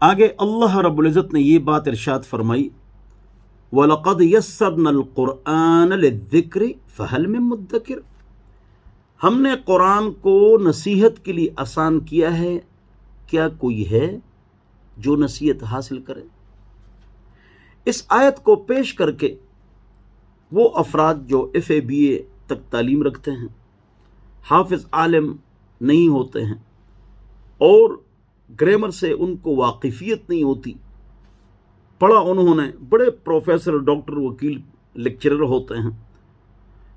آگے اللہ رب العزت نے یہ بات ارشاد فرمائی، وَلَقَدْ يَسَّرْنَا الْقُرْآنَ لِلذِّكْرِ فَهَلْ مِن مُدَّكِرٍ، ہم نے قرآن کو نصیحت کے لیے آسان کیا ہے، کیا کوئی ہے جو نصیحت حاصل کرے؟ اس آیت کو پیش کر کے وہ افراد جو FA BA تک تعلیم رکھتے ہیں، حافظ عالم نہیں ہوتے ہیں اور گرامر سے ان کو واقفیت نہیں ہوتی، پڑھا انہوں نے، بڑے پروفیسر، ڈاکٹر، وکیل، لیکچرر ہوتے ہیں،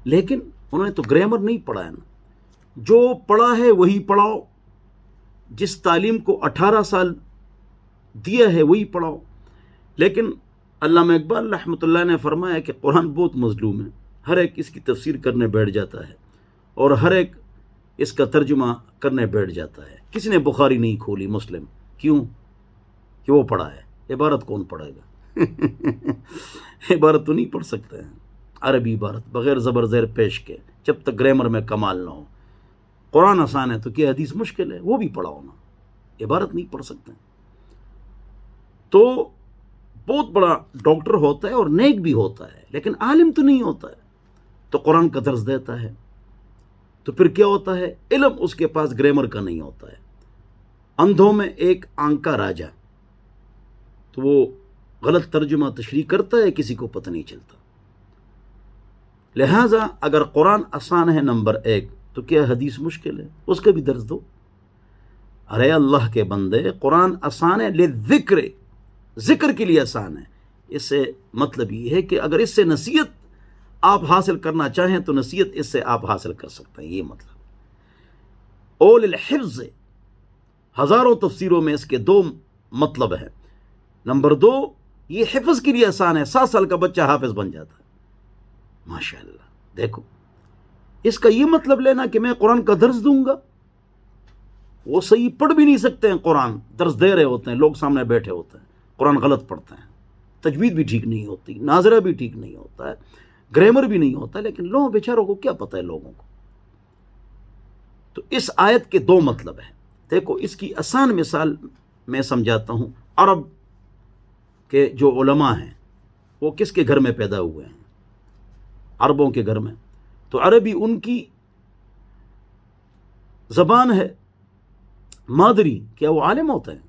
لیکن انہوں نے تو گرامر نہیں پڑھا ہے نا۔ جو پڑھا ہے وہی پڑھاؤ، جس تعلیم کو 18 سال دیا ہے وہی پڑھاؤ۔ لیکن علامہ اقبال رحمۃ اللہ نے فرمایا کہ قرآن بہت مظلوم ہے، ہر ایک اس کی تفسیر کرنے بیٹھ جاتا ہے اور ہر ایک اس کا ترجمہ کرنے بیٹھ جاتا ہے۔ کسی نے بخاری نہیں کھولی، مسلم، کیوں؟ کہ وہ پڑھا ہے۔ عبارت کون پڑھے گا؟ عبارت تو نہیں پڑھ سکتے ہیں، عربی عبارت بغیر زبر زیر پیش کے، جب تک گرامر میں کمال نہ ہو۔ قرآن آسان ہے تو کیا حدیث مشکل ہے؟ وہ بھی پڑھاؤ نا، عبارت نہیں پڑھ سکتے۔ تو بہت بڑا ڈاکٹر ہوتا ہے اور نیک بھی ہوتا ہے، لیکن عالم تو نہیں ہوتا ہے، تو قرآن کا درس دیتا ہے، تو پھر کیا ہوتا ہے؟ علم اس کے پاس گرامر کا نہیں ہوتا ہے۔ اندھوں میں ایک آنکھ کا راجا، تو وہ غلط ترجمہ تشریح کرتا ہے، کسی کو پتہ نہیں چلتا۔ لہٰذا اگر قرآن آسان ہے نمبر 1، تو کیا حدیث مشکل ہے؟ اس کا بھی درس دو۔ ارے اللہ کے بندے، قرآن آسان ہے للذکر، ذکر کے لیے آسان ہے۔ اس سے مطلب یہ ہے کہ اگر اس سے نصیحت آپ حاصل کرنا چاہیں تو نصیحت اس سے آپ حاصل کر سکتے ہیں، یہ مطلب۔ اول الحفظ، ہزاروں تفسیروں میں اس کے 2 مطلب ہیں۔ نمبر 2، یہ حفظ کے لیے آسان ہے، 7 سال کا بچہ حافظ بن جاتا ہے۔ ماشاءاللہ، دیکھو اس کا یہ مطلب لینا کہ میں قرآن کا درس دوں گا، وہ صحیح پڑھ بھی نہیں سکتے ہیں، قرآن درس دے رہے ہوتے ہیں، لوگ سامنے بیٹھے ہوتے ہیں، قرآن غلط پڑھتے ہیں، تجوید بھی ٹھیک نہیں ہوتی، ناظرہ بھی ٹھیک نہیں ہوتا ہے، گرامر بھی نہیں ہوتا، لیکن لوگوں بیچاروں کو کیا پتہ ہے لوگوں کو۔ تو اس آیت کے 2 مطلب ہیں۔ دیکھو اس کی آسان مثال میں سمجھاتا ہوں۔ عرب کے جو علماء ہیں وہ کس کے گھر میں پیدا ہوئے ہیں؟ عربوں کے گھر میں، تو عربی ان کی زبان ہے مادری، کیا وہ عالم ہوتے ہیں؟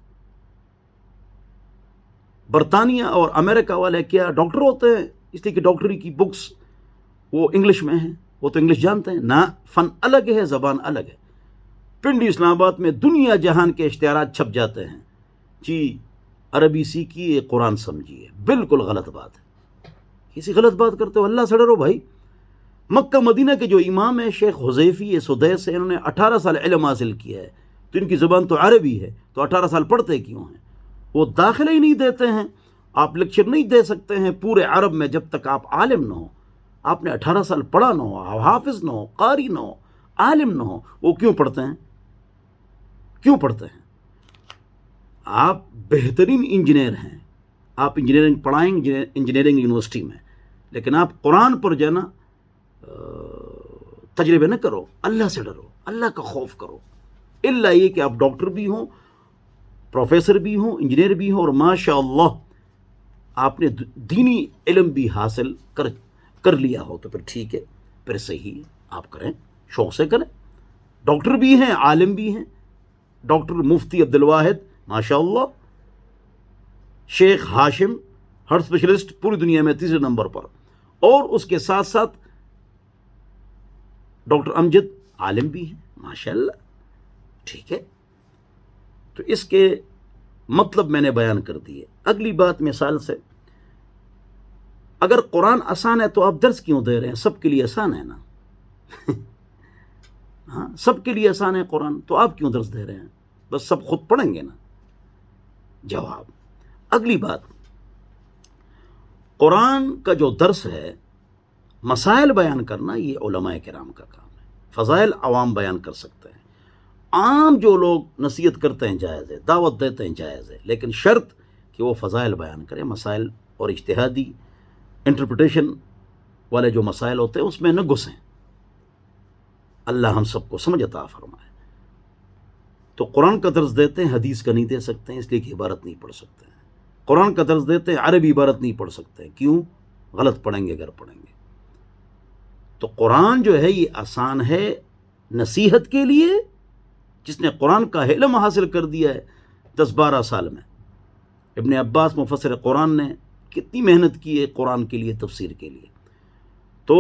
برطانیہ اور امریکہ والے کیا ڈاکٹر ہوتے ہیں؟ اس لیے کہ ڈاکٹری کی بکس وہ انگلش میں ہیں، وہ تو انگلش جانتے ہیں نا۔ فن الگ ہے، زبان الگ ہے۔ پنڈی اسلام آباد میں دنیا جہان کے اشتہارات چھپ جاتے ہیں، جی عربی سیکھیے، قرآن سمجھیے۔ بالکل غلط بات ہے، کسی غلط بات کرتے ہو اللہ سے ڈرو بھائی۔ مکہ مدینہ کے جو امام ہیں، شیخ حذیفی سدیس سے، انہوں نے 18 سال علم حاصل کیا ہے، تو ان کی زبان تو عربی ہے، تو 18 سال پڑھتے کیوں ہیں؟ وہ داخلہ ہی نہیں دیتے ہیں۔ آپ لیکچر نہیں دے سکتے ہیں پورے عرب میں جب تک آپ عالم نہ ہو، آپ نے 18 سال پڑھا نہ ہو، حافظ نہ ہو، قاری نہ ہو، عالم نہ ہو۔ وہ کیوں پڑھتے ہیں؟ کیوں پڑھتے ہیں؟ آپ بہترین انجینئر ہیں، آپ انجینئرنگ پڑھائیں انجینئرنگ یونیورسٹی میں، لیکن آپ قرآن پر جو ہے نا تجربے نہ کرو۔ اللہ سے ڈرو، اللہ کا خوف کرو۔ اللہ یہ کہ آپ ڈاکٹر بھی ہوں، پروفیسر بھی ہوں، انجینئر بھی ہوں، اور ماشاء اللہ آپ نے دینی علم بھی حاصل کر لیا ہو، تو پھر ٹھیک ہے، پھر صحیح آپ کریں، شوق سے کریں۔ ڈاکٹر بھی ہیں، عالم بھی ہیں، ڈاکٹر مفتی عبدالواحد ماشاء اللہ، شیخ ہاشم ہارٹ اسپیشلسٹ پوری دنیا میں 3 نمبر پر، اور اس کے ساتھ ساتھ ڈاکٹر امجد عالم بھی ہیں ماشاء اللہ، ٹھیک ہے۔ تو اس کے مطلب میں نے بیان کر دیے۔ اگلی بات مثال سے، اگر قرآن آسان ہے تو آپ درس کیوں دے رہے ہیں؟ سب کے لیے آسان ہے نا۔ ہاں، سب کے لیے آسان ہے قرآن، تو آپ کیوں درس دے رہے ہیں؟ بس سب خود پڑھیں گے نا۔ جواب۔ اگلی بات، قرآن کا جو درس ہے، مسائل بیان کرنا، یہ علماء کرام کا کام ہے۔ فضائل عوام بیان کر سکتے ہیں، عام جو لوگ نصیحت کرتے ہیں جائز ہے، دعوت دیتے ہیں جائز ہے، لیکن شرط کہ وہ فضائل بیان کریں۔ مسائل اور اجتہادی انٹرپریٹیشن والے جو مسائل ہوتے ہیں اس میں نہ گھسیں۔ اللہ ہم سب کو سمجھ عطا فرمائے۔ تو قرآن کا درس دیتے ہیں، حدیث کا نہیں دے سکتے ہیں، اس لیے کہ عبارت نہیں پڑھ سکتے ہیں۔ قرآن کا درس دیتے ہیں، عربی عبارت نہیں پڑھ سکتے ہیں، کیوں؟ غلط پڑھیں گے اگر پڑھیں گے۔ تو قرآن جو ہے یہ آسان ہے نصیحت کے لیے، جس نے قرآن کا علم حاصل کر دیا ہے 10-12 سال میں۔ ابن عباس مفسر قرآن نے کتنی محنت کی ہے قرآن کے لیے، تفسیر کے لیے، تو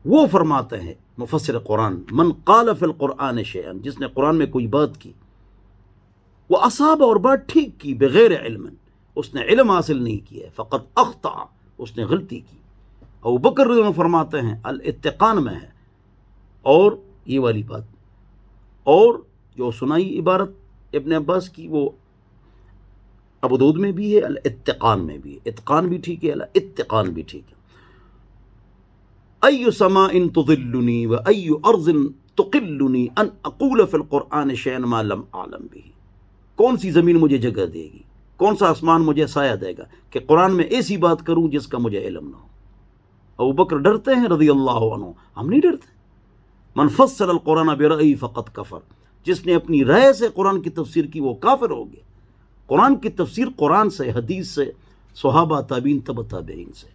وہ فرماتے ہیں مفسر قرآن، من قال فی القرآن شیئا، جس نے قرآن میں کوئی بات کی، وہ اصاب، اور بات ٹھیک کی، بغیر علم، اس نے علم حاصل نہیں کیا، فقط اخطا، اس نے غلطی کی۔ ابو بکر رضی اللہ عنہ فرماتے ہیں الاتقان میں ہے، اور یہ والی بات، اور جو سنائی عبارت ابن عباس کی وہ ابو داؤد میں بھی ہے، الاتقان میں بھی ہے، اتقان بھی ٹھیک ہے، الاتقان بھی ٹھیک ہے۔ ای سماء تظلنی و ای ارض تقلنی ان اقول فی القرآن شیئا ما لم اعلم به، کون سی زمین مجھے جگہ دے گی، کون سا آسمان مجھے سایہ دے گا کہ قرآن میں ایسی بات کروں جس کا مجھے علم نہ ہو۔ ابو بکر ڈرتے ہیں رضی اللہ عنہ، ہم نہیں ڈرتے۔ من فسر القرآن برأی فقط کفر، جس نے اپنی رائے سے قرآن کی تفسیر کی وہ کافر ہو گیا۔ قرآن کی تفسیر قرآن سے، حدیث سے، صحابہ، تابعین، تبع تابعین سے۔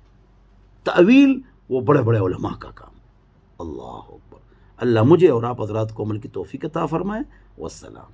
تعویل وہ بڑے بڑے علماء کا کام۔ اللہ اکبر۔ اللہ مجھے اور آپ حضرات کو عمل کی توفیق عطا فرمائے۔ والسلام۔